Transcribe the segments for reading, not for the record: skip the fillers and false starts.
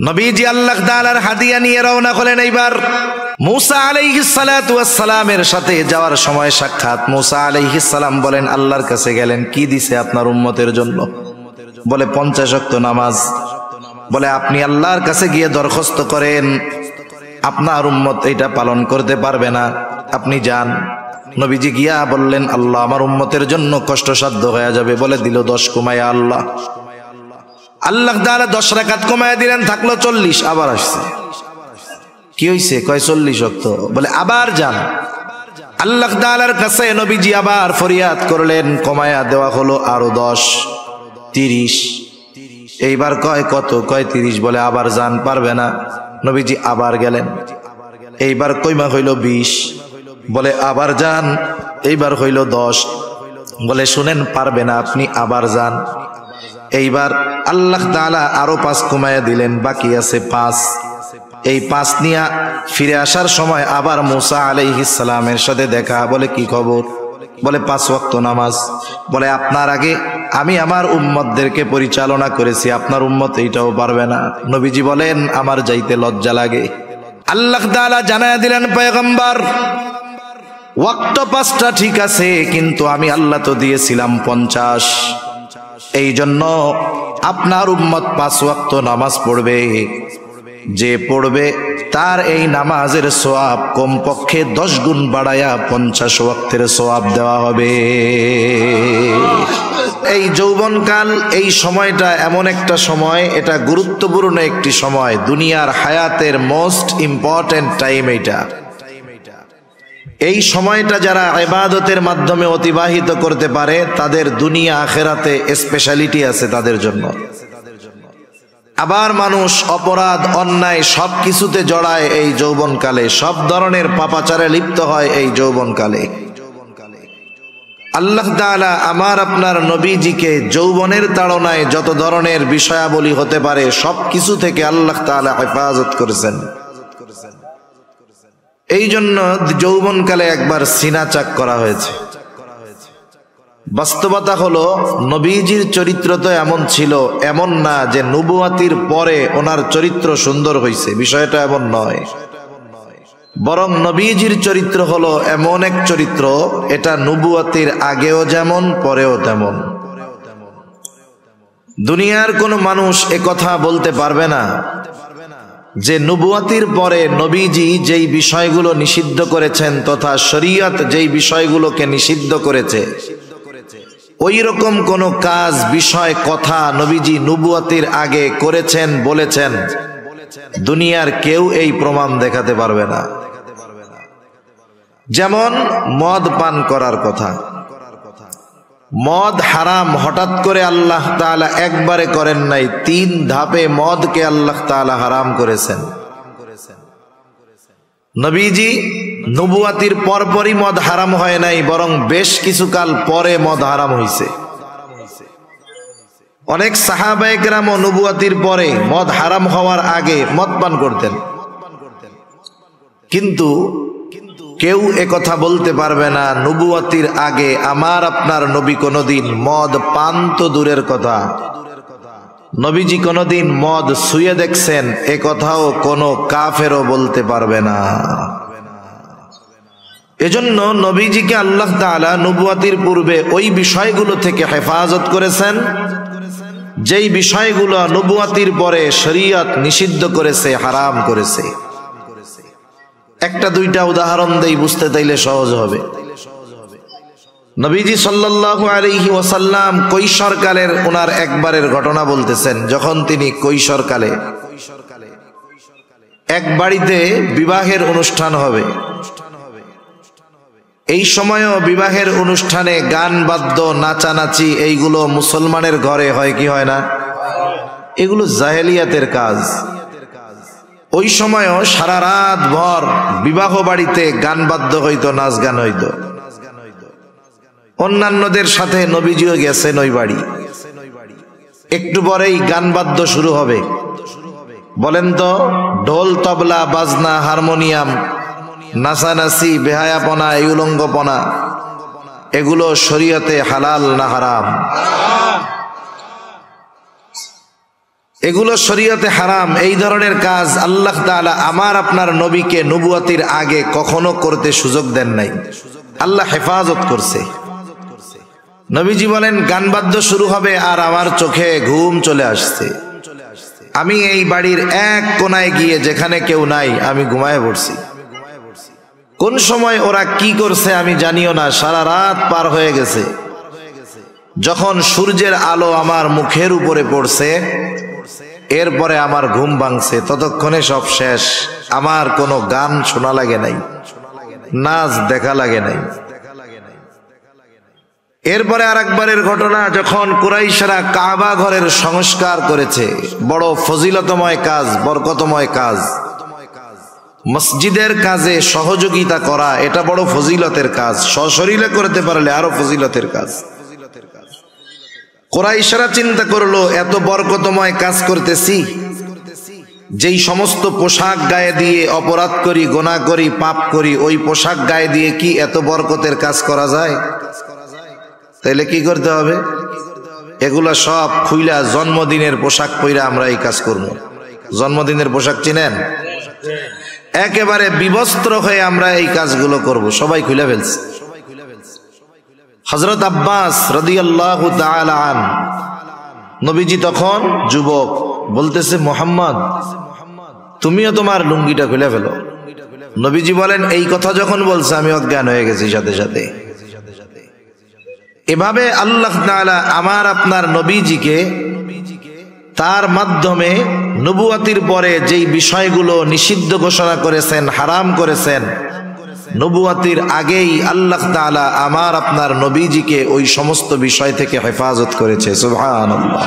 নবীজি আল্লাহ তাআলার হাদিয়া নিয়ে রওনা হলেন। এইবার মুসা আলাইহিস সালাতু ওয়াস সালামের সাথে যাওয়ার সময় সাক্ষাৎ। মুসা আলাইহিস সালাম বলেন, আল্লাহর কাছে গেলেন, কি দিছে আপনার উম্মতের জন্য? বলে 50 ওয়াক্ত নামাজ। বলে আপনি আল্লাহর কাছে গিয়ে দরখাস্ত করেন, আপনার উম্মত এটা পালন করতে পারবে না, আপনি যান। নবীজি গিয়া বললেন, আল্লাহ আমার উম্মতের জন্য কষ্টসাধ্য হয়ে যাবে। বলে দিল 10 কমায়া আল্লাহ। আল্লাহ তাআলা 10 রাকাত কমায়া দিলেন, থাকলো 40। আবার আসছে, কি হইছে? কয় 40 ওয়াক্ত। বলে আবার যান। আল্লাহ তাআলার কাছে নবীজি আবার ফরিয়াদ করলেন, কমায়া দেওয়া হলো আরো 10, 30। এইবার কয় কত? কয় 30। বলে আবার যান, পারবে না। নবীজি আবার গেলেন, এইবার কইমা হইল 20। বলে আবার যান, এইবার হইল 10। বলে শুনেন, পারবে না, আপনি আবার যান। এইবার আল্লাহ তাআলা আরো 5 কমায়া দিলেন, বাকি আছে 5। এই 5 নিয়ে ফিরে আসার সময় আবার মুসা আলাইহিস সালামের সাথে দেখা। বলে কি খবর? বলে 5 ওয়াক্ত নামাজ। বলে আপনার আগে আমি আমার উম্মতদেরকে পরিচালনা করেছি, আপনার উম্মত এইটাও পারবে না। নবীজি বলেন, আমার যাইতে লজ্জা লাগে। আল্লাহ তাআলা জানায়া দিলেন, পয়গম্বর ওয়াক্ত 5টা ঠিক আছে, কিন্তু আমি আল্লাহ তো দিয়েছিলাম 50। এই জন্য আপনার উম্মত 5 ওয়াক্ত নামাজ পড়বে। যে পড়বে তার এই নামাজের সওয়াব কমপক্ষে 10 গুণ বাড়ায়া 50 ওয়াক্তের সওয়াব দেওয়া হবে। এই যৌবনকাল, এই সময়টা এমন একটা সময়, এটা গুরুত্বপূর্ণ একটি সময়, দুনিয়ার হায়াতের মোস্ট ইম্পর্টেন্ট টাইম এইটা। এই সময়টা যারা ইবাদতের মাধ্যমে অতিবাহিত করতে পারে, তাদের দুনিয়া আখিরাতে স্পেশালিটি আছে তাদের জন্য। আবার মানুষ অপরাধ অন্যায় সবকিছুতে জড়ায় এই যৌবনকালে, সব ধরনের পাপাচারে লিপ্ত হয় এই যৌবনকালে। আল্লাহ তাআলা আমার আপনার নবীজিকে যৌবনের তাড়নায় যত ধরনের বিষয়াবলী হতে পারে সবকিছু থেকে আল্লাহ তাআলা হেফাজত করেছেন। এই জন্য যৌবনকালে একবার সিনা চাক করা হয়েছে। বাস্তবতা হলো, নবীজির চরিত্র তো এমন ছিল, এমন না যে নবুয়াতির পরে ওনার চরিত্র সুন্দর হয়েছে, বিষয়টা এমন নয়। বরং নবীজির চরিত্র হলো এমন এক চরিত্র, এটা নবুয়াতির আগেও যেমন পরেও তেমন। দুনিয়ার কোনো মানুষ একথা বলতে পারবে না যে নবুয়াতির পরে নবীজি যেই বিষয়গুলো নিষিদ্ধ করেছেন তথা শরীয়ত যেই বিষয়গুলোকে নিষিদ্ধ করেছে, ওই রকম কোন কাজ, বিষয়, কথা নবীজি নবুয়াতির আগে করেছেন, বলেছেন, দুনিয়ার কেউ এই প্রমাণ দেখাতে পারবে না। যেমন মদ পান করার কথা। মদ হারাম হঠাৎ করে আল্লাহ তাআলা একবারে করেন নাই, 3 ধাপে মদকে আল্লাহ তাআলা হারাম করেছেন। নবীজি নবুয়াতির পরপরই মদ হারাম হয় নাই, বরং বেশ কিছুকাল পরে মদ হারাম হয়েছে। অনেক সাহাবায়ে কেরাম নবুয়াতির পরে মদ হারাম হওয়ার আগে মদ পান করতেন, কিন্তু কেউ একথা বলতে পারবে না নবুয়াতির আগে আমার আপনার নবী কোনদিন মদ পান তো দূরের কথা, নবীজি কোনদিন মদ ছুঁয়ে দেখছেন এ কথাও কোনো কাফেরও বলতে পারবে না। এজন্য নবীজিকে আল্লাহ তাআলা নবুয়াতির পূর্বে ওই বিষয়গুলো থেকে হেফাজত করেছেন যেই বিষয়গুলো নবুয়াতির পরে শরীয়ত নিষিদ্ধ করেছে, হারাম করেছে। একটা দুইটা উদাহরণ দেই, বুঝতে তাইলে সহজ হবে। নবীজি সাল্লাল্লাহু আলাইহি ওয়াসাল্লাম কৈশোরকালের ওনার একবারের ঘটনা বলতেছেন। যখন তিনি কৈশোরকালে এক বাড়িতে বিবাহের অনুষ্ঠান হবে, এই সময়ও বিবাহের অনুষ্ঠানে গান বাদ্য নাচানাচি এইগুলো মুসলমানের ঘরে হয় কি হয় না? এগুলো জাহেলিয়াতের কাজ। ওই সময়ও সারা রাত ভর বিবাহ বাড়িতে গান বাদ্য হইতো, নাচ গান হইতো। অন্যান্যদের সাথে নবীজিও গেছেন ওই বাড়ি। একটু পরেই গান বাদ্য শুরু হবে। বলেন তো, ঢোল, তবলা, বাজনা, হারমোনিয়াম, নাচানাচি, বেহায়াপনা, এই উলঙ্গপনা, এগুলো শরীয়তে হালাল না হারাম? এগুলো শরীয়তে হারাম। এই ধরনের কাজ আল্লাহ তাআলা আমার আপনার নবীকে নবুয়তির আগে কখনো করতে সুযোগ দেন নাই। আল্লাহ হেফাজত করছে। নবীজি বলেন গান বাদ্য শুরু হবে আর আমার চোখে ঘুম চলে আসছে। আমি এই বাড়ির এক কোনায় গিয়ে যেখানে কেউ নাই আমি ঘুমায় পড়ছি। কোন সময় ওরা কি করছে আমি জানিও না, সারা রাত পার হয়ে গেছে। যখন সূর্যের আলো আমার মুখের উপরে পড়ছে এরপরে আমার ঘুম ভাঙছে, ততক্ষণে সব শেষ। আমার কোনো গান শোনা লাগে নাই, নাচ দেখা লাগে নাই। এরপরে আরেকবারের ঘটনা, যখন কুরাইশরা কাবা ঘরের সংস্কার করেছে, বড় ফজিলতময় কাজ, বরকতময় কাজ। মসজিদের কাজে সহযোগিতা করা এটা বড় ফজিলতের কাজ, সশরীরে করতে পারলে আরো ফজিলতের কাজ। কুরাইশরা চিন্তা করলো এত বরকতময় কাজ করতেছি, যেই সমস্ত পোশাক গায়ে দিয়ে অপরাধ করি, গুনাহ করি, পাপ করি, ওই পোশাক গায়ে দিয়ে কি এত বরকতের কাজ করা যায়? তাইলে কি করতে হবে? এগুলা সব খুইলা জন্মদিনের পোশাক পইরা আমরা এই কাজ করব। জন্মদিনের পোশাক চিনেন? একেবারে বিবস্ত্র হয়ে আমরা এই কাজগুলো করব। সবাই খুলে ফেলছে। হযরত আব্বাস রাদিয়াল্লাহু তাআলা আন, নবীজি তখন যুবক, বলতেছে মুহাম্মদ তুমিও তোমার লুঙ্গিটা খুলে ফেলো। নবীজি বলেন এই কথা যখন বলছে আমি অজ্ঞান হয়ে গেছি সাথে সাথে। এভাবে আল্লাহ তাআলা আমার আপনার নবীজিকে তার মাধ্যমে নবুয়তির পরে যেই বিষয়গুলো নিষিদ্ধ ঘোষণা করেছেন, হারাম করেছেন, নবুয়তির আগেই আল্লাহ তাআলা আমার আপনার নবীজিকে ওই সমস্ত বিষয় থেকে হেফাজত করেছে। সুবহানাল্লাহ।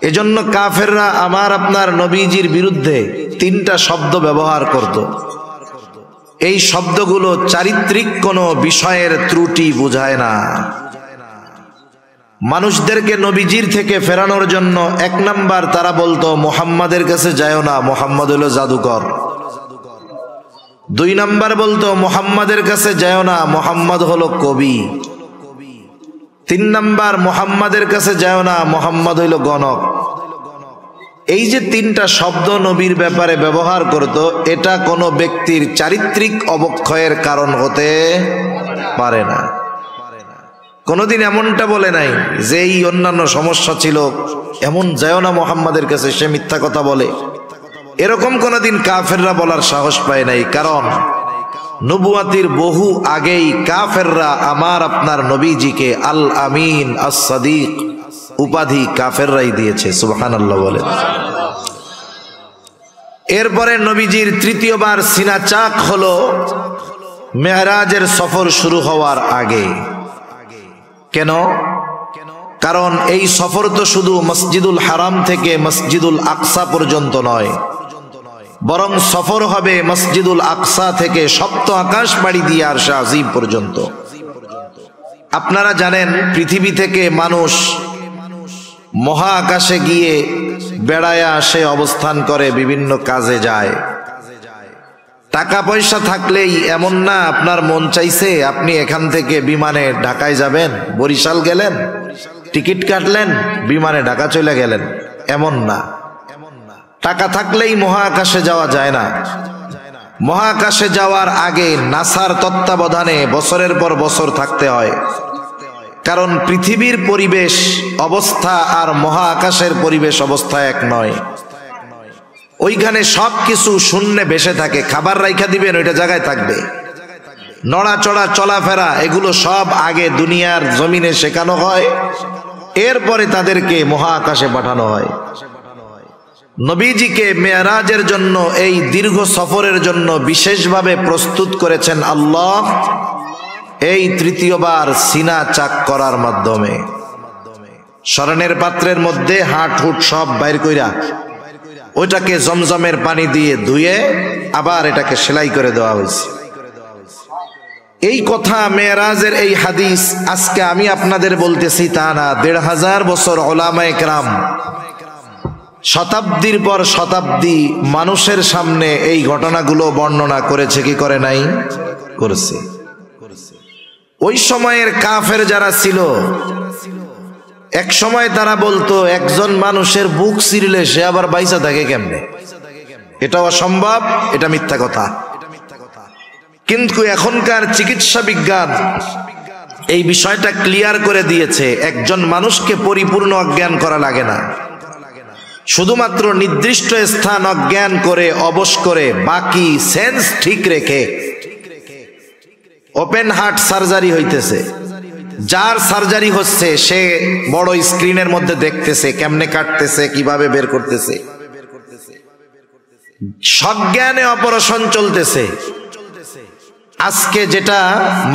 এজন্য কাফেররা আমার আপনার নবীজির বিরুদ্ধে তিনটা শব্দ ব্যবহার করত। এই শব্দগুলো চারিত্রিক কোনো বিষয়ের ত্রুটি বোঝায় না। মানুষদেরকে নবীজির থেকে ফেরানোর জন্য এক নাম্বার তারা বলতো মুহাম্মাদের কাছে যায়ও না, মুহাম্মদ হলো জাদুকর। দুই নাম্বার বলতো মুহাম্মাদের কাছে যায়ও না, মুহাম্মদ হলো কবি। তিন নাম্বার মুহাম্মাদের কাছে যায়ও না, মুহাম্মদ হইল গণক। এই যে তিনটা শব্দ নবীর ব্যাপারে ব্যবহার করত, এটা কোনো ব্যক্তির চারিত্রিক অবক্ষয়ের কারণ হতে পারে না। কোনোদিন এমনটা বলে নাই যে এই অন্যান্য সমস্যা ছিল, এমন যায়ও না মুহাম্মাদের কাছে, সে মিথ্যা কথা বলে। এরকম কোনোদিন কাফেররা বলার সাহস পায় নাই। কারণ নবুয়তির বহু আগেই কাফেররা আমার আপনার নবীজিকে আল আমিন আস-সাদিক উপাধি কাফেররাই দিয়েছে। সুবহানাল্লাহ বলেন। এরপরে নবীজির তৃতীয়বার সিনা চাক হলো মেরাজের সফর শুরু হওয়ার আগে। কেন? কারণ এই সফর তো শুধু মসজিদুল হারাম থেকে মসজিদুল আকসা পর্যন্ত নয়, বরং সফর হবে মসজিদুল আকসা থেকে সপ্ত আকাশ পাড়ি দিয়ে আরশে আজিম পর্যন্ত। আপনারা জানেন পৃথিবী থেকে মানুষ মহা আকাশে গিয়ে বেড়ায় আসে, অবস্থান করে, বিভিন্ন কাজে যায়। টাকা পয়সা থাকলেই এমন না আপনার মন চাইছে আপনি এখান থেকে বিমানে ঢাকায় যাবেন, বরিশাল গেলেন, টিকিট কাটলেন, বিমানে ঢাকা চলে গেলেন, এমন না। টাকা থাকলেই মহাকাশে যাওয়া যায় না। মহাকাশে যাওয়ার আগে নাসার তত্ত্বাবধানে বছরের পর বছর থাকতে হয়। কারণ পৃথিবীর পরিবেশ অবস্থা আর মহাকাশের পরিবেশ অবস্থা এক নয়। ওইখানে সব কিছু শূন্যে ভেসে থাকে। খাবার রাইখা দিবেন, ওইটা জায়গায় থাকবে। নড়াচড়া, চলাফেরা, এগুলো সব আগে দুনিয়ার জমিনে শেখানো হয়, এরপরে তাদেরকে মহাকাশে পাঠানো হয়। নবীজিকে মেরাজের জন্য, এই দীর্ঘ সফরের জন্য বিশেষভাবে প্রস্তুত করেছেন আল্লাহ এই তৃতীয়বার সিনা চাক করার মাধ্যমে। স্মরণের পাত্রের মধ্যে হাট হুট সব বাইর কইরা ওইটাকে জমজমের পানি দিয়ে ধুয়ে আবার এটাকে সেলাই করে দেওয়া হয়েছে। এই কথা মেরাজের এই হাদিস আজকে আমি আপনাদের বলতেছি তা না, ১৫০০ বছর উলামায়ে কেরাম শতাব্দীর পর শতাব্দী মানুষের সামনে এই ঘটনাগুলো বর্ণনা করেছে কি করে নাই? করেছে। ওই সময়ের কাফের যারা ছিল এক সময় তারা বলতো একজন মানুষের বুক ছিঁড়লে সে আবার বাইসা থাকে কেমনে, এটা অসম্ভব, এটা মিথ্যা কথা। কিন্তু এখনকার চিকিৎসা বিজ্ঞান এই বিষয়টা ক্লিয়ার করে দিয়েছে, একজন মানুষকে পরিপূর্ণ অজ্ঞান করা লাগে না, শুধুমাত্র নির্দিষ্ট স্থান অজ্ঞান করে অবশ করে বাকি সেন্স ঠিক রেখে ওপেন হার্ট সার্জারি হইতেছে। যার সার্জারি হচ্ছে সে বড় স্ক্রিনের মধ্যে দেখতেছে কেমনে কাটতেছে, কিভাবে বের করতেছে, সজ্ঞানে অপারেশন চলতেছে। আজকে যেটা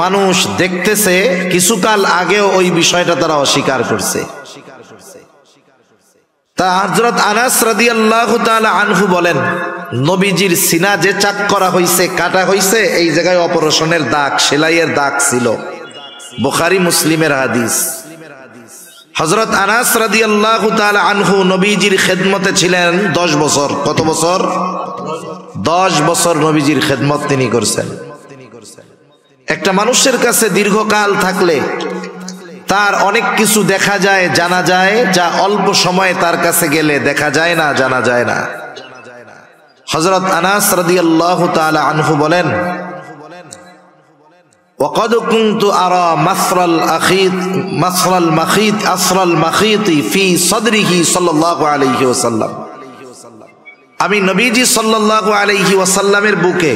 মানুষ দেখতেছে কিছুকাল আগেও ওই বিষয়টা তারা অস্বীকার করছে। তা হযরত আনাস রাদিয়াল্লাহু তাআলা আনহু বলেন, নবীজির সিনা যে চাক করা হইছে, কাটা হইছে, এই জায়গায় অপারেশনের দাগ, সেলাইয়ের দাগ ছিল। বুখারী মুসলিমের হাদিস। হযরত আনাস রাদিয়াল্লাহু তাআলা আনহু নবীজির খেদমতে ছিলেন 10 বছর। কত বছর? 10 বছর নবীজির খেদমত তিনি করছেন। একটা মানুষের কাছে দীর্ঘকাল থাকলে তার অনেক কিছু দেখা যায়, জানা যায়, যা অল্প সময়ে তার কাছে গেলে দেখা যায় না, জানা যায় না। হযরত আনাস রাদিয়াল্লাহু তাআলা আনহু বলেন, وقد كنت أرى مصر المخيط أسر المخيط في صدره صلى الله عليه وسلم। আমি নবীজি সাল্লাল্লাহু আলাইহি ওয়াসাল্লামের বুকে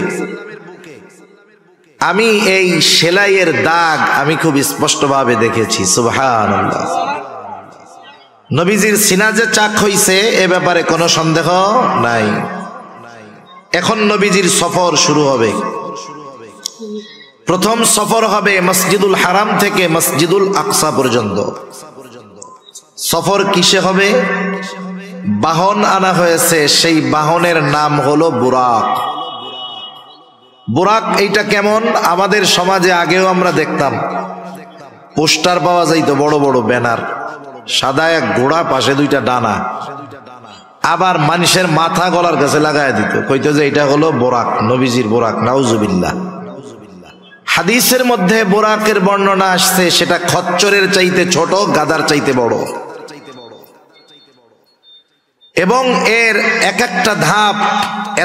আমি এই সেলাইয়ের দাগ আমি খুব স্পষ্টভাবে দেখেছি। সুবহানাল্লাহ। নবীজির সিনা যে চাক হইছে এ ব্যাপারে কোনো সন্দেহ নাই। এখন নবীজির সফর শুরু হবে। প্রথম সফর হবে মসজিদুল হারাম থেকে মসজিদুল আকসা পর্যন্ত। সফর কিসে হবে? বাহন আনা হয়েছে, সেই বাহনের নাম হলো বুরাক। বুরাক এইটা কেমন? আমাদের সমাজে আগেও আমরা দেখতাম পোস্টার পাওয়া যাইতো, বড় বড় ব্যানার, সাদা এক ঘোড়া, পাশে 2টা ডানা, আবার মানুষের মাথা গলার কাছে লাগায় দিত, কইতো যে এটা হলো বোরাক, নবীজির বোরাক। নাউজুবিল্লাহ। হাদিসের মধ্যে বোরাকের বর্ণনা আসছে, সেটা খচ্চরের চাইতে ছোট, গাধার চাইতে বড়, এবং এর এক একটা ধাপ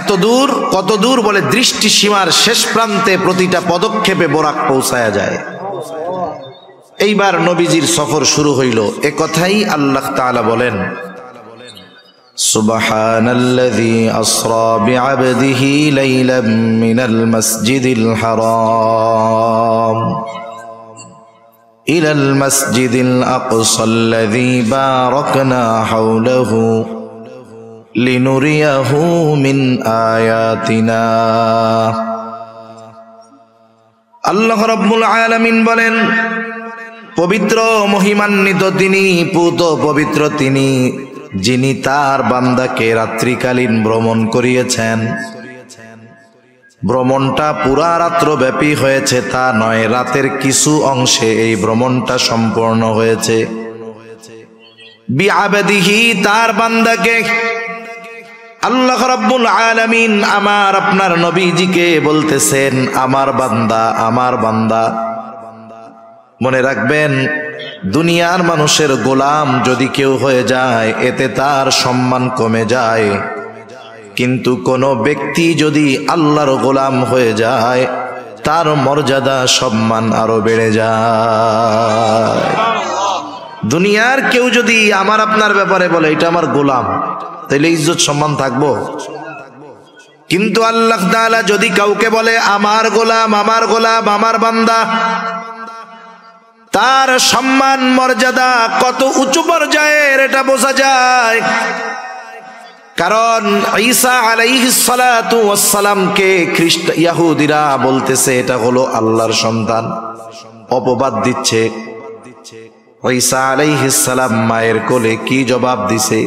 এত দূর, কত দূর বলে দৃষ্টি সীমার শেষ প্রান্তে প্রতিটা পদক্ষেপে বোরাক পৌঁছায়া যায়। এইবার নবীজির সফর শুরু হইল। এ কথাই আল্লাহ তাআলা বলেন, সুবহানাল্লাযী আসরা বিআবদিহি লাইলাম মিনাল মাসজিদিল হারাম ইলাল মাসজিদিল আকসাল্লাযী বারাকনা হাওলাহু লিনুরিয়াহু মিন আয়াতিনা। আল্লাহ রাব্বুল আলামিন বলেন, পবিত্র মহিমান্বিত তিনি, পুত পবিত্র তিনি, যিনি তার বান্দাকে রাত্রিকালীন ভ্রমণ করিয়েছেন। ভ্রমণটা পুরা রাত্র ব্যাপী হয়েছে তা নয়, রাতের কিছু অংশে এই ভ্রমণটা সম্পূর্ণ হয়েছে। বিআবদিহি, তার বান্দাকে। আল্লাহ রাব্বুল আলামিন আমার আপনার নবীজিকে বলতেছেন, আমার বান্দা, আমার বান্দা। মনে রাখবেন, দুনিয়ার মানুষের গোলাম যদি কেউ হয়ে যায় এতে তার সম্মান কমে যায়, কিন্তু কোন ব্যক্তি যদি আল্লাহর গোলাম হয়ে যায় তার মর্যাদা, সম্মান আরো বেড়ে যায়। দুনিয়ার কেউ যদি আমার আপনার ব্যাপারে বলে এটা আমার গোলাম, তাহলে ইজ্জত সম্মান থাকবো। কিন্তু আল্লাহ তাআলা যদি কাউকে বলে আমার গোলাম, আমার গোলাম, আমার বান্দা, তার সম্মান মর্যাদা কত উঁচু পর্যায়ের এটা বোঝা যায়। কারণ ঈসা আলাইহিস সালাতু ওয়াস সালামকে ইহুদিরা বলতেছে এটা হলো আল্লাহর সন্তান, অপবাদ দিচ্ছে। ঈসা আলাইহিস সালাম মায়ের কোলে কি জবাব দিছে?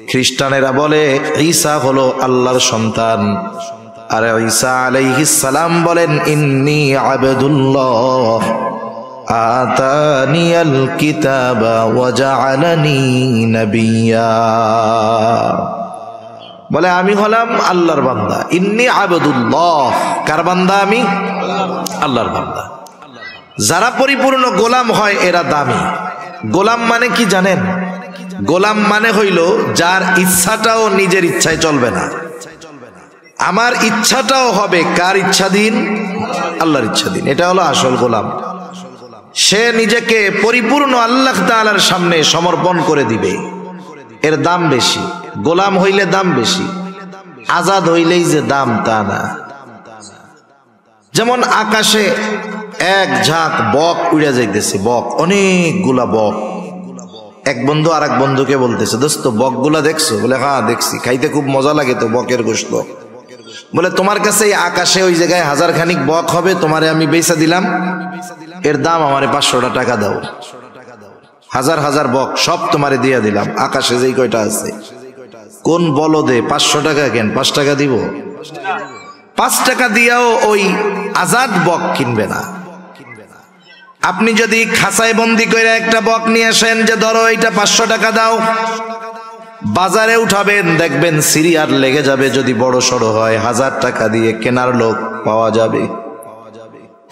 খ্রিস্টানেরা বলে ঈসা হলো আল্লাহর সন্তান, আর ঈসা আলাইহিস সালাম বলেন ইন্নী আবদুল্লাহ আতানিয়াল কিতাবা ওয়া জাআলানি নাবিয়্যা। বলে আমি হলাম আল্লাহর বান্দা। ইন্নী আবদুল্লাহ, কার বান্দা? আমি আল্লাহর বান্দা। যারা পরিপূর্ণ গোলাম হয় এরা দামি, গোলাম মানে কি জানেন? গোলাম মানে হইল যার ইচ্ছাটাও নিজের ইচ্ছায় চলবে না। আমার ইচ্ছাটাও হবে কার ইচ্ছাধীন? আল্লাহর ইচ্ছাধীন। এটা হলো আসল গোলাম। সে নিজেকে পরিপূর্ণ আল্লাহ তাআলার সামনে সমর্পণ করে দিবে। এর দাম বেশি। গোলাম হইলে দাম বেশি, আজাদ হইলেই যে দাম তা না। যেমন আকাশে এক ঝাঁক বক উড়ে যাইতেছে, বক, অনেকগুলা বক। এক বন্ধু আর এক বন্ধুকে বলতেছে, দোস্ত বকগুলা দেখছো? বলে হ্যাঁ দেখছি, খাইতে খুব মজা লাগে তো বকের গোশত। বলে তোমার কাছে এই আকাশে ওই জায়গায় 1000 খানিক বক হবে, তোমারে আমি বেচা দিলাম, এর দাম আমারে 500 টাকা দাও। 1000 বক সব তোমারে দিয়ে দিলাম, আকাশে যেই কয়টা আছে। কোন বলদে 500 টাকা কেন? 5 টাকা দিব? 5 টাকা দিয়াও ওই আজাদ বক কিনবে না। আপনি যদি খাঁচায় বন্দি করে একটা বক নিয়ে আসেন যে ধরো এইটা 500 টাকা দাও, বাজারে উঠাবেন দেখবেন সিরিয়ার লেগে যাবে। যদি বড় সড়ো হয় 1000 টাকা দিয়ে কেনার লোক পাওয়া যাবে।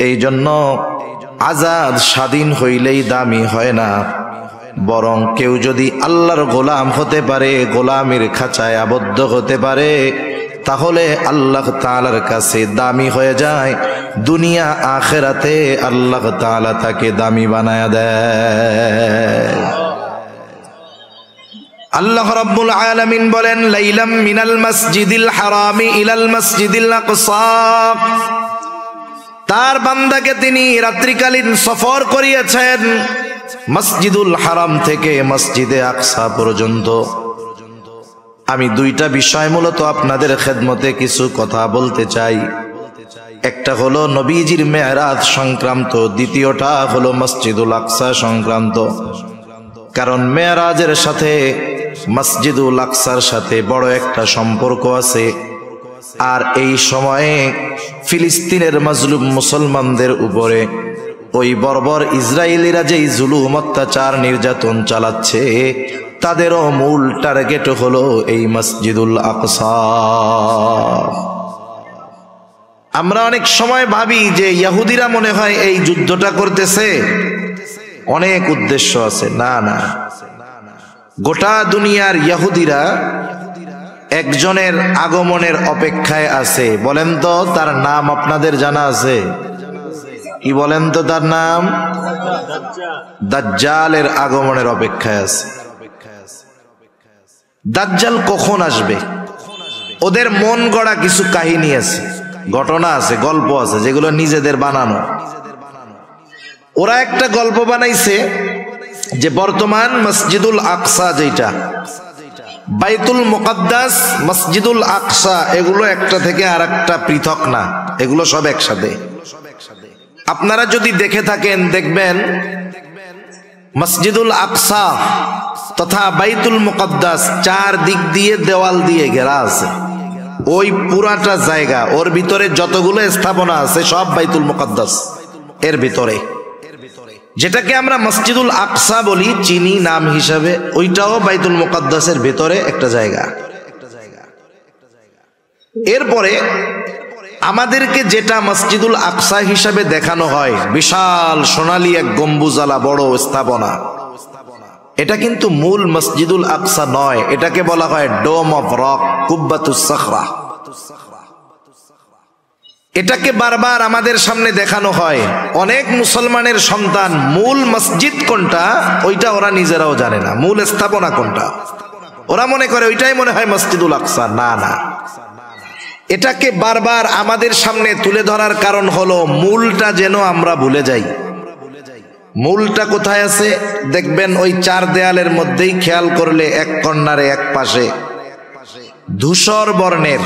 এই জন্য আজাদ স্বাধীন হইলেই দামি হয় না, বরং কেউ যদি আল্লাহর গোলাম হতে পারে, গোলামের খাঁচায় আবদ্ধ হতে পারে, তাহলে আল্লাহ তাআলার কাছে দামি হয়ে যায়। দুনিয়া আখিরাতে আল্লাহ তাআলা তাকে দামি বানায়া দেয়। আল্লাহ রাব্বুল আলামিন বলেন, লাইলাম মিনাল মসজিদিল হারামি ইলাল মসজিদিল আকসা। তার বান্দাকে তিনি রাত্রিকালীন সফর করিয়েছেন মসজিদুল হারাম থেকে মসজিদে আকসা পর্যন্ত। আমি দুইটা বিষয় মূলত আপনাদের খেদমতে কিছু কথা বলতে চাই। একটা হলো নবীজির মেরাজ সংক্রান্ত, দ্বিতীয়টা হলো মসজিদুল আকসা সংক্রান্ত। কারণ মেরাজের সাথে মসজিদুল আকসার সাথে বড় একটা সম্পর্ক আছে। আর এই সময়ে ফিলিস্তিনের মাজলুম মুসলমানদের উপরে ওই বর্বর ইসরায়েলিরা যেই জুলুম অত্যাচার নির্যাতন চালাচ্ছে, তাদেরও মূল টার্গেট হলো এই মসজিদুল আকসা। আমরা অনেক সময় ভাবি যে ইহুদিরা মনে হয় এই যুদ্ধটা করতেছে, অনেক উদ্দেশ্য আছে। না না, গোটা দুনিয়ার ইহুদিরা একজনের আগমনের অপেক্ষায় আছে। বলেন তো তার নাম আপনাদের জানা আছে? কি বলেন তো তার নাম? দাজ্জালের আগমনের অপেক্ষায় আছে। দাজ্জাল কখন আসবে? ওদের মন গড়া কিছু কাহিনী আছে, ঘটনা আছে, গল্প আছে, যেগুলো নিজেদের বানানো। ওরা একটা গল্প বানাইছে যে বর্তমান মসজিদুল আকসা, যেটা বাইতুল মুকাদ্দাস, মসজিদুল আকসা, এগুলো একটা থেকে আর একটা পৃথক না, এগুলো সব একসাথে। আপনারা যদি দেখে থাকেন দেখবেন মসজিদুল আকসা তথা বাইতুল মুকাদ্দাস 4 দিক দিয়ে দেওয়াল দিয়ে ঘেরা আছে। ওই পুরাটা জায়গা, ওর ভিতরে যতগুলো স্থাপনা আছে সব বাইতুল মুকাদ্দাস এর ভিতরে। যেটাকে আমরা মসজিদুল আকসা বলি চিনি নাম হিসাবে, ওইটাও বাইতুল মুকাদ্দাসের ভিতরে একটা জায়গা। এরপরে আমাদেরকে যেটা মসজিদুল আকসা হিসাবে দেখানো হয়, বিশাল সোনালী এক গম্বুজালা বড় স্থাপনা, এটা কিন্তু মূল মসজিদুল আকসা নয়। এটাকে বলা হয় ডোম অফ রক, কুব্বাতুস সাখরা। এটাকে বারবার আমাদের সামনে দেখানো হয়। অনেক মুসলমানের সন্তান মূল মসজিদ কোনটা ওইটা ওরা নিজেরাও জানে না, মূল স্থাপনা কোনটা। ওরা মনে করে ওইটাই মনে হয় মসজিদুল আকসা। না না, এটাকে বারবার আমাদের সামনে তুলে ধরার কারণ হলো মূলটা যেন আমরা ভুলে যাই। মূলটা কোথায় আছে দেখবেন ওই 4 দেয়ালের মধ্যেই, খেয়াল করলে এক কর্নারে এক পাশে ধূসর বর্ণের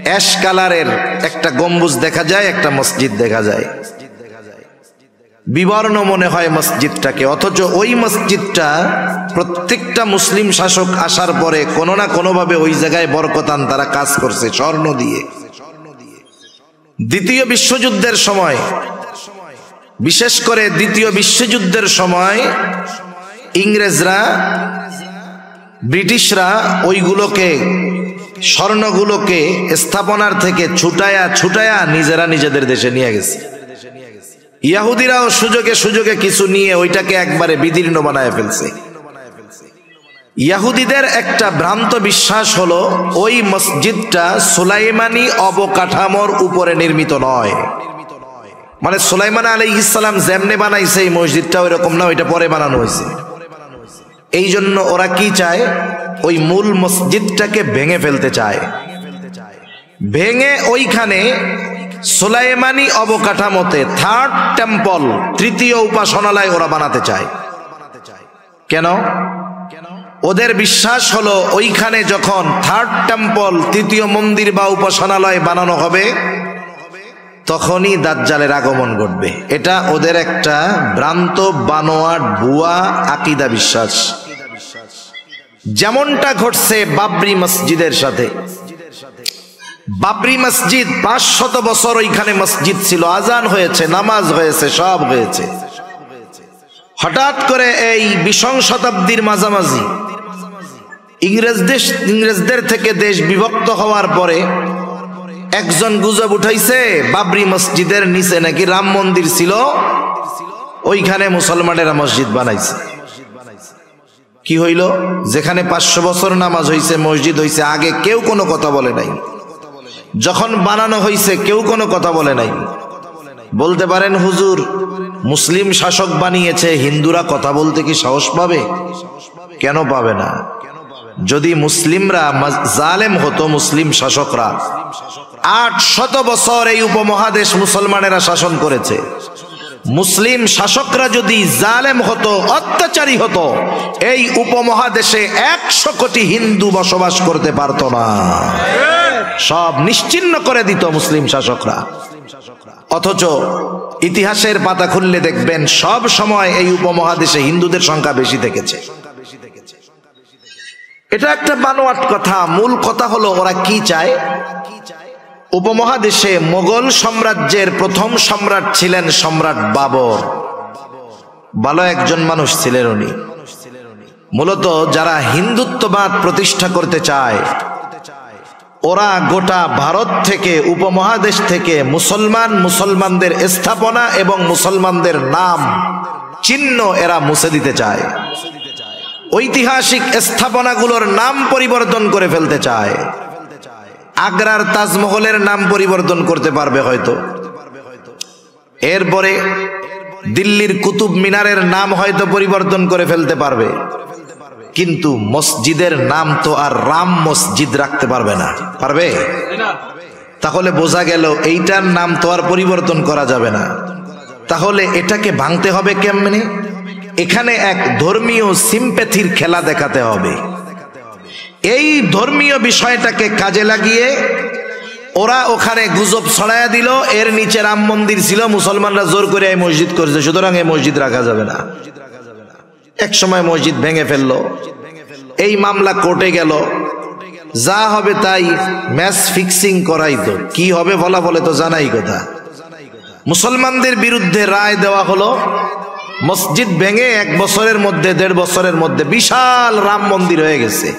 অ্যাশ কালারের একটা গম্বুজ দেখা যায়, একটা মসজিদ দেখা যায়। বিবর্ণ মনে হয় মসজিদটাকে, অথচ ওই মসজিদটা প্রত্যেকটা মুসলিম শাসক আসার পরে কোনো না কোনো ভাবে ওই জায়গায় বরকতান তারা কাজ করছে স্বর্ণ দিয়ে। দ্বিতীয় বিশ্বযুদ্ধের সময়, বিশেষ করে দ্বিতীয় বিশ্বযুদ্ধের সময় ইংরেজরা, ব্রিটিশরা ওইগুলোকে, স্বর্ণগুলোকে স্থাপনার থেকে ছুটায়া ছুটায়া নিজেরা নিজেদের দেশে নিয়ে গেছে। ইহুদিরাও সুযোগে সুযোগে কিছু নিয়ে ওইটাকে একবারে বিদীর্ণ বানায় ফেলছে। ইহুদিদের একটা ভ্রান্ত বিশ্বাস হলো ওই মসজিদটা সুলাইমানি অবকাঠামোর উপরে নির্মিত নয়, মানে সুলাইমান আলাইহিস সালাম যেমনে বানাইছে এই মসজিদটা ওইরকম না, ওইটা পরে বানানো হয়েছে। এই জন্য ওরা কি চায়, ওই মূল মসজিদটাকে ভেঙে ফেলতে চায়, ভেঙে ওইখানে সুলাইমানি অবকাঠামোতে থার্ড টেম্পল, তৃতীয় উপাসনালয় ওরা বানাতে চায়। কেন? ওদের বিশ্বাস হলো ওইখানে যখন থার্ড টেম্পল, তৃতীয় মন্দির বা উপাসনালয় বানানো হবে তখনই দাজ্জালের আগমন ঘটবে। এটা ওদের একটা ভ্রান্ত বানোয়াট ভুয়া আকীদা বিশ্বাস। যেমনটা ঘটছে বাবরি মসজিদের সাথে। বাবরি মসজিদ 500 বছর ওইখানে মসজিদ ছিল, আজান হয়েছে, নামাজ হয়েছে, সব হয়েছে। হঠাৎ করে এই 20 শতাব্দীর মাঝামাঝি ইংরেজদের থেকে দেশ বিভক্ত হওয়ার পরে একজন গুজব উঠাইছে বাবরি মসজিদের নিচে নাকি রাম মন্দির ছিল, ওইখানে মুসলমানেরা মসজিদ বানাইছে। কি হইল? যেখানে 500 বছর নামাজ হইছে, মসজিদ হইছে, আগে কেউ কোনো কথা বলে নাই। যখন বানানো হইছে কেউ কোনো কথা বলে নাই। বলতে পারেন হুজুর মুসলিম শাসক বানিয়েছে, হিন্দুরা কথা বলতে কি সাহস পাবে? কেন পাবে না? যদি মুসলিমরা জালেম হতো, মুসলিম শাসকরা 800 বছর এই উপমহাদেশ মুসলমানেরা শাসন করেছে। মুসলিম শাসকরা যদি জালেম হতো, অত্যাচারী হতো, এই উপমহাদেশে 100 কোটি হিন্দু বসবাস করতে পারতো না, সব নিশ্চিহ্ন করে দিত মুসলিম শাসকরা। অথচ ইতিহাসের পাতা খুললে দেখবেন সব সময় এই উপমহাদেশে হিন্দুদের সংখ্যা বেশি থেকেছে। এটা একটা বানোয়াট কথা। মূল কথা হলো ওরা কি চায়। উপমহাদেশে মোগল সাম্রাজ্যের প্রথম সম্রাট ছিলেন সম্রাট বাবর। ভালো একজন মানুষ ছিলেন উনি। মূলত যারা হিন্দুত্ববাদ প্রতিষ্ঠা করতে চায় ওরা গোটা ভারত থেকে, উপমহাদেশ থেকে মুসলমানদের স্থাপনা এবং মুসলমানদের নাম চিহ্ন এরা মুছে দিতে চায়। ঐতিহাসিক স্থাপনাগুলোর নাম পরিবর্তন করে ফেলতে চায়। আগ্রার তাজমহলের নাম পরিবর্তন করতে পারবে হয়তো, এরপরে দিল্লির কুতুব মিনারের নাম হয়তো পরিবর্তন করে ফেলতে পারবে, কিন্তু মসজিদের নাম তো আর রাম মসজিদ রাখতে পারবে না। পারবে? তাহলে বোঝা গেল এইটার নাম তো আর পরিবর্তন করা যাবে না। তাহলে এটাকে ভাঙতে হবে কেমনে? এখানে এক ধর্মীয় সিম্প্যাথির খেলা দেখাতে হবে। এই ধর্মীয় বিষয়টাকে কাজে লাগিয়ে ওরা ওখানে গুজব ছড়ায়া দিল এর নিচে রাম মন্দির ছিল, মুসলমানরা জোর করে এই মসজিদ করেছে, সুতরাং এই মসজিদ রাখা যাবে না। এক সময় মসজিদ ভেঙে ফেললো, এই মামলা কোর্টে গেল, যা হবে তাই ম্যাচ ফিক্সিং করাইতো। কি হবে ফলাফলে তো জানাই কথা। মুসলমানদের বিরুদ্ধে রায় দেওয়া হলো, মসজিদ ভেঙে 1 বছরের মধ্যে, 1.5 বছরের মধ্যে বিশাল রাম মন্দির হয়ে গেছে।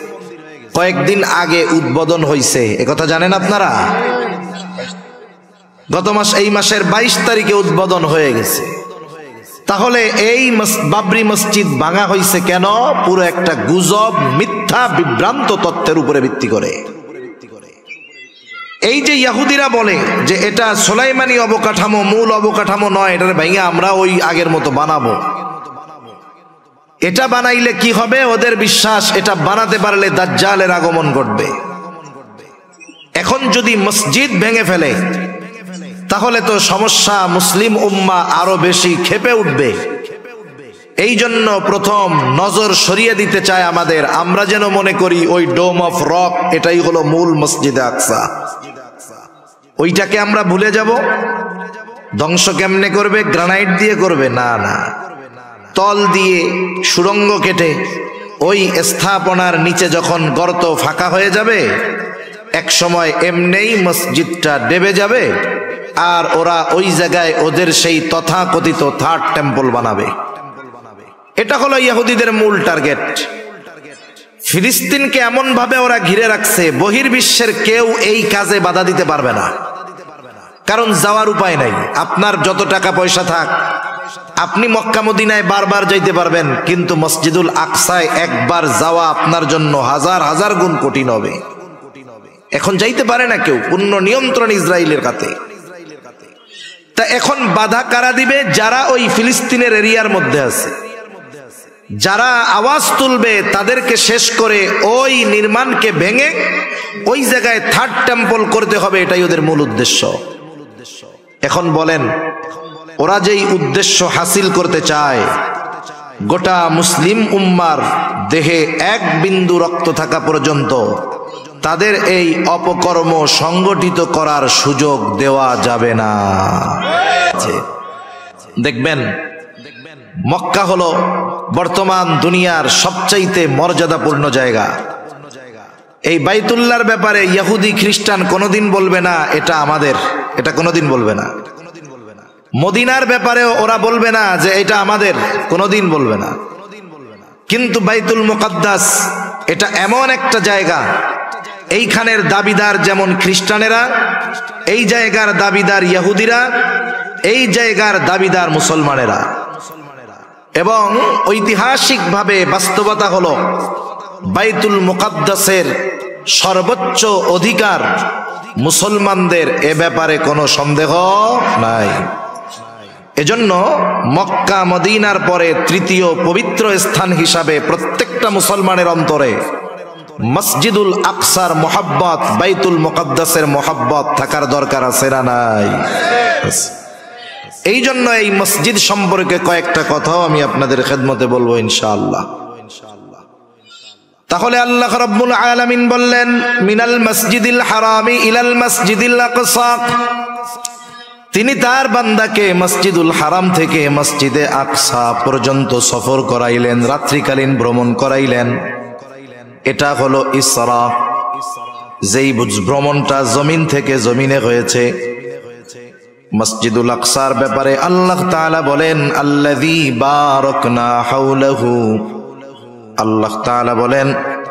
কয়েকদিন আগে উদ্বোধন হয়েছে, একথা জানেন আপনারা? গত মাস, এই মাসের 22 তারিখে উদ্বোধন হয়ে গেছে। তাহলে এই বাবরি মসজিদ ভাঙা হয়েছে কেন? পুরো একটা গুজব, মিথ্যা বিভ্রান্ত তথ্যের উপরে ভিত্তি করে। এই যে ইহুদিরা বলে যে এটা সুলাইমানি অবকাঠামো, মূল অবকাঠামো নয়, এটার ভেঙে আমরা ওই আগের মতো বানাবো। এটা বানাইলে কি হবে? ওদের বিশ্বাস এটা বানাতে পারলে দাজ্জালের আগমন ঘটবে। এখন যদি মসজিদ ভেঙে ফেলে তাহলে তো সমস্যা, মুসলিম উম্মাহ আরো বেশি ক্ষেপে উঠবে। এই জন্য প্রথম নজর সরিয়ে দিতে চায় আমাদের, আমরা যেন মনে করি ওই ডোম অফ রক এটাই হলো মূল মসজিদে আকসা। ওইটাকে আমরা ভুলে যাব। ধ্বংস কেমনে করবে? গ্রানাইট দিয়ে করবে? না না, তল দিয়ে সুড়ঙ্গ কেটে ওই স্থাপনার নিচে যখন গর্ত ফাঁকা হয়ে যাবে, এক সময় এমনিই মসজিদটা ডেবে যাবে, আর ওরা ওই জায়গায় ওদের সেই তথাকথিত থার্ড টেম্পল বানাবে। এটা হলো ইহুদিদের মূল টার্গেট। ফিলিস্তিনকে এমন ভাবে ওরা ঘিরে রাখছে, বহির্বিশ্বের কেউ এই কাজে বাধা দিতে পারবে না। কারণ যাওয়ার উপায় নাই। আপনার যত টাকা পয়সা থাক, আপনি মক্কা মদিনায় বারবার যাইতে পারবেন, কিন্তু মসজিদুল আকসায় একবার যাওয়া আপনার জন্য হাজার হাজার গুণ কঠিন হবে। এখন যাইতে পারে না কেউ, পূর্ণ নিয়ন্ত্রণ ইসরায়েলের কাছে। তা এখন বাধা কারা দিবে? যারা ওই ফিলিস্তিনের এরিয়ার মধ্যে আছে, যারা আওয়াজ তুলবে তাদেরকে শেষ করে ওই নির্মাণকে ভেঙে ওই জায়গায় থার্ড টেম্পল করতে হবে, এটাই ওদের মূল উদ্দেশ্য। এখন বলেন, ওরা যেই উদ্দেশ্য হাসিল করতে চায়, গোটা মুসলিম উম্মার দেহে এক বিন্দু রক্ত থাকা পর্যন্ত তাদের এই অপকর্ম সংগঠিত করার সুযোগ দেওয়া যাবে না। দেখবেন, মক্কা হলো বর্তমান দুনিয়ার সবচাইতে মর্যাদাপূর্ণ জায়গা। এই বাইতুল্লাহর ব্যাপারে ইহুদি খ্রিস্টান কোনোদিন বলবে না এটা আমাদের, এটা কোনোদিন বলবে না। মদিনার ব্যাপারেও ওরা বলবে না যে এটা আমাদের, কোনোদিন বলবে না। কিন্তু বাইতুল মুকাদ্দাস এটা এমন একটা জায়গা, এইখানের দাবিদার যেমন খ্রিস্টানেরা, এই জায়গার দাবিদার ইহুদিরা, এই জায়গার দাবিদার মুসলমানেরা। এবং ঐতিহাসিকভাবে বাস্তবতা হলো বাইতুল মুকাদ্দাসের সর্বোচ্চ অধিকার মুসলমানদের, এ ব্যাপারে কোনো সন্দেহ নাই। এজন্য মক্কা মদিনার পরে তৃতীয় পবিত্র স্থান হিসাবে প্রত্যেকটা মুসলমানের অন্তরে মসজিদুল আকসার মোহাব্বত, বাইতুল মুকাদ্দাসের মোহাব্বত থাকার দরকার আছে না নাই? এই জন্য এই মসজিদ সম্পর্কে কয়েকটা কথাও আমি আপনাদের খেদমতে বলবো ইনশাআল্লাহ। তাহলে আল্লাহ রাব্বুল আলামিন বললেন, মিনাল মসজিদিল হারামি ইলাল মসজিদিল আকসা, তিনি তার বান্দাকে মসজিদুল হারাম থেকে মসজিদে আকসা পর্যন্ত সফর করাইলেন, রাত্রিকালীন ভ্রমণ করাইলেন। এটা হলো ইসরা, যেই ভ্রমণটা জমিন থেকে জমিনে হয়েছে। মসজিদুল আকসার ব্যাপারে আল্লাহ তাআলা বলেন, আল্লাযী বারাকনা হাওলাহু, আল্লাহ তাআলা বলেন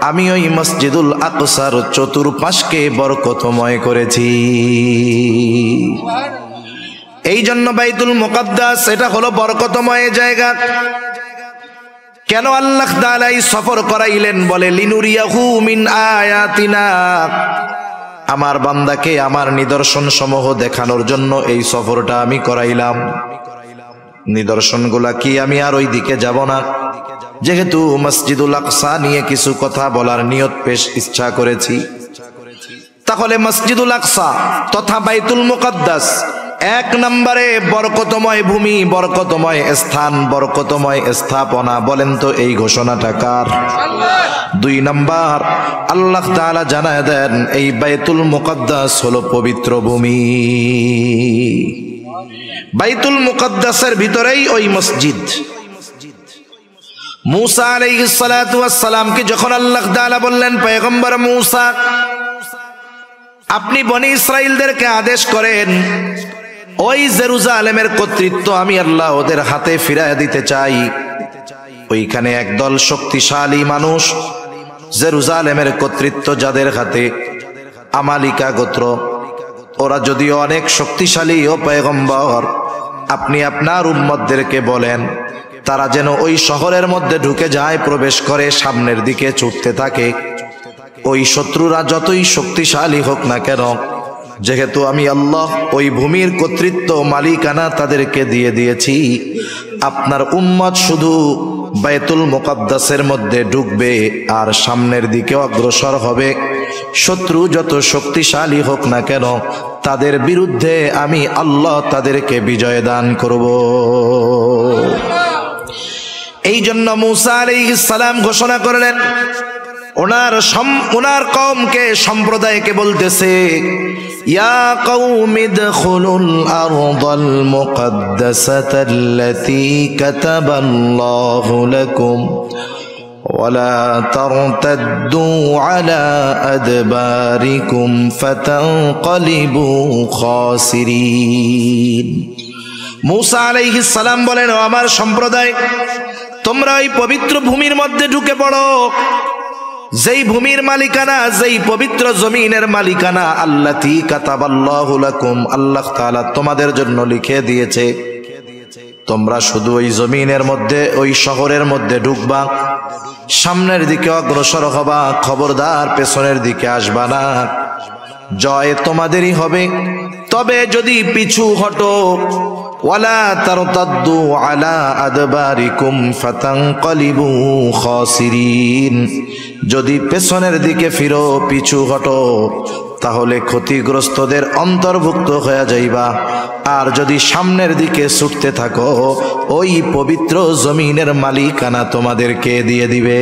আমি ওই মসজিদুল আকসার চতুর্পাশকে বরকতময় করেছি। এই জন্য বাইতুল মুকাদ্দাস এটা হলো বরকতময় জায়গা। কেন আল্লাহ তাআলা এই সফর করাইলেন? বলে লিনুরিয়াহু মিন আয়াতিনা, আমার বান্দাকে আমার নিদর্শন সমূহ দেখানোর জন্য এই সফরটা আমি করাইলাম। নিদর্শনগুলা কি? আমি আর ওই দিকে যাব না, যেহেতু মসজিদুল আকসা নিয়ে কিছু কথা বলার নিয়ত পেশ ইচ্ছা করেছি। তাহলে মসজিদুল আকসা তথা বাইতুল মুকাদ্দাস এক নম্বরে বরকতময় ভূমি, বরকতময় স্থান, বরকতময় স্থাপনা। বলেন তো এই ঘোষণাটা কার? দুই নম্বর, আল্লাহ তাআলা জানায় দেন এই বাইতুল মুকাদ্দাস হলো পবিত্র ভূমি। বাইতুল মুকাদ্দাসের ভিতরেই ওই মসজিদ। মুসা আলাইহিস সালাতু ওয়াস সালামকে যখন আল্লাহ তাআলা বললেন, পয়গম্বর মুসা আপনি বনি ইসরাইলদেরকে আদেশ করেন ওই জেরুজালেমের কর্তৃত্ব আমি আল্লাহ ওদের হাতে ফিরায় দিতে চাই। ওইখানে একদল শক্তিশালী মানুষ, জেরুজালেমের কর্তৃত্ব যাদের হাতে, আমালিকা গোত্র, ওরা যদিও অনেক শক্তিশালী ও পয়গম্বর, আপনি আপনার উম্মতদেরকে বলেন তারা যেন ওই শহরের মধ্যে ঢুকে যায়, প্রবেশ করে, সামনের দিকে ছুটতে থাকে। ওই শত্রুরা যতই শক্তিশালী হোক না কেন, যেহেতু আমি আল্লাহ ওই ভূমির কর্তৃত্ব, মালিকানা তাদেরকে দিয়ে দিয়েছি, আপনার উম্মত শুধু বাইতুল মুকাদ্দাসের মধ্যে ঢুকবে আর সামনের দিকে অগ্রসর হবে। শত্রু যত শক্তিশালী হোক না কেন, তাদের বিরুদ্ধে আমি আল্লাহ তাদেরকে বিজয় দান করব। এই জন্য মুসা আলাইহিস সালাম ঘোষণা করলেন, ওনার কওমকে, সম্প্রদায়কে বলতেছে, ইয়া কওমি দখুলুল আরদাল মুকাদ্দাসাতাল্লাতী কাতাবাল্লাহু লাকুম ওয়ালা তারতাদ্দু আলা আদবারিকুম ফাতানকালিবু খাসিরিন। মুসা আলাইহিস সালাম বলেন, ও আমার সম্প্রদায়, তোমরা ওই পবিত্র ভূমির মধ্যে ঢুকে পড়ো। যেই ভূমির মালিকানা, যেই পবিত্র জমিনের মালিকানা আল্লাতী কাতাবাল্লাহু লাকুম, আল্লাহ তাআলা তোমাদের জন্য লিখে দিয়েছে। তোমরা শুধু ওই জমিনের মধ্যে, ওই শহরের মধ্যে ঢুকবা, সামনের দিকে অগ্রসর হবা, খবরদার পেছনের দিকে আসবা না। জয় তোমাদেরই হবে, তবে যদি পিছু হটো, ওয়ালা তারতাদ্দু আলা আদবারিকুম ফাতানকালিবু খাসিরিন, যদি পেছনের দিকে ফিরো, পিছু হটো, তাহলে ক্ষতিগ্রস্তদের অন্তর্ভুক্ত হয়ে যাইবা। আর যদি সামনের দিকে ছুটতে থাকো, ওই পবিত্র জমিনের মালিকানা তোমাদেরকে দিয়ে দিবে।